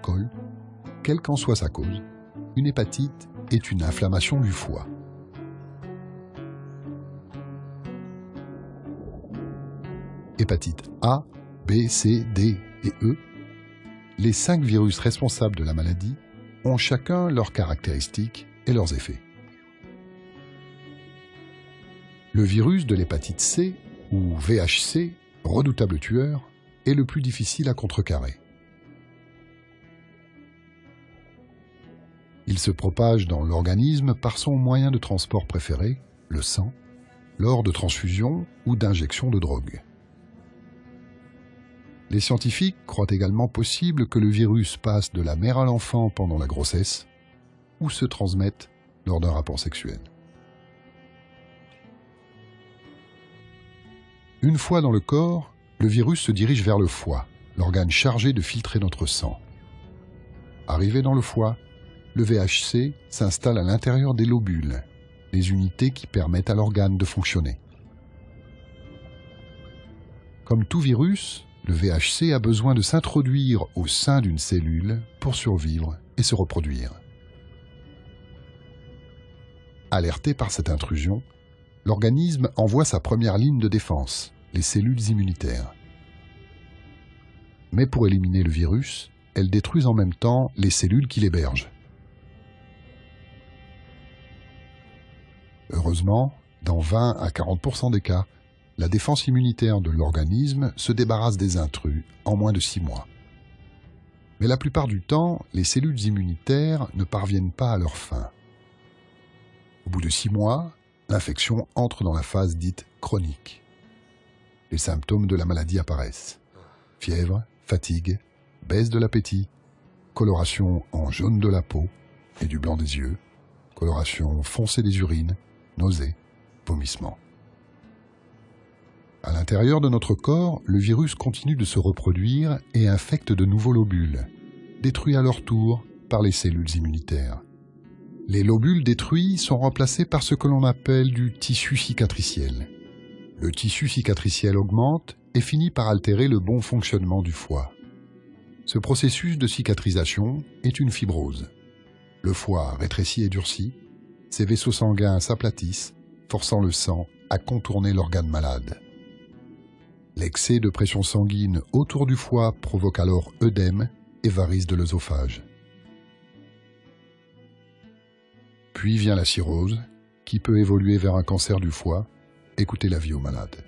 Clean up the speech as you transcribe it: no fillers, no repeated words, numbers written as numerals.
col, quelle qu'en soit sa cause, une hépatite est une inflammation du foie. Hépatite A, B, C, D et E, les 5 virus responsables de la maladie ont chacun leurs caractéristiques et leurs effets. Le virus de l'hépatite C, ou VHC, redoutable tueur, est le plus difficile à contrecarrer. Il se propage dans l'organisme par son moyen de transport préféré, le sang, lors de transfusions ou d'injections de drogue. Les scientifiques croient également possible que le virus passe de la mère à l'enfant pendant la grossesse ou se transmette lors d'un rapport sexuel. Une fois dans le corps, le virus se dirige vers le foie, l'organe chargé de filtrer notre sang. Arrivé dans le foie, le VHC s'installe à l'intérieur des lobules, les unités qui permettent à l'organe de fonctionner. Comme tout virus, le VHC a besoin de s'introduire au sein d'une cellule pour survivre et se reproduire. Alerté par cette intrusion, l'organisme envoie sa première ligne de défense, les cellules immunitaires. Mais pour éliminer le virus, elles détruisent en même temps les cellules qui l'hébergent. Heureusement, dans 20 à 40% des cas, la défense immunitaire de l'organisme se débarrasse des intrus en moins de 6 mois. Mais la plupart du temps, les cellules immunitaires ne parviennent pas à leur fin. Au bout de 6 mois, l'infection entre dans la phase dite chronique. Les symptômes de la maladie apparaissent. Fièvre, fatigue, baisse de l'appétit, coloration en jaune de la peau et du blanc des yeux, coloration foncée des urines, nausées, vomissements. À l'intérieur de notre corps, le virus continue de se reproduire et infecte de nouveaux lobules, détruits à leur tour par les cellules immunitaires. Les lobules détruits sont remplacés par ce que l'on appelle du tissu cicatriciel. Le tissu cicatriciel augmente et finit par altérer le bon fonctionnement du foie. Ce processus de cicatrisation est une fibrose. Le foie rétrécit et durcit, ses vaisseaux sanguins s'aplatissent, forçant le sang à contourner l'organe malade. L'excès de pression sanguine autour du foie provoque alors œdème et varices de l'œsophage. Puis vient la cirrhose, qui peut évoluer vers un cancer du foie et coûter la vie aux malades.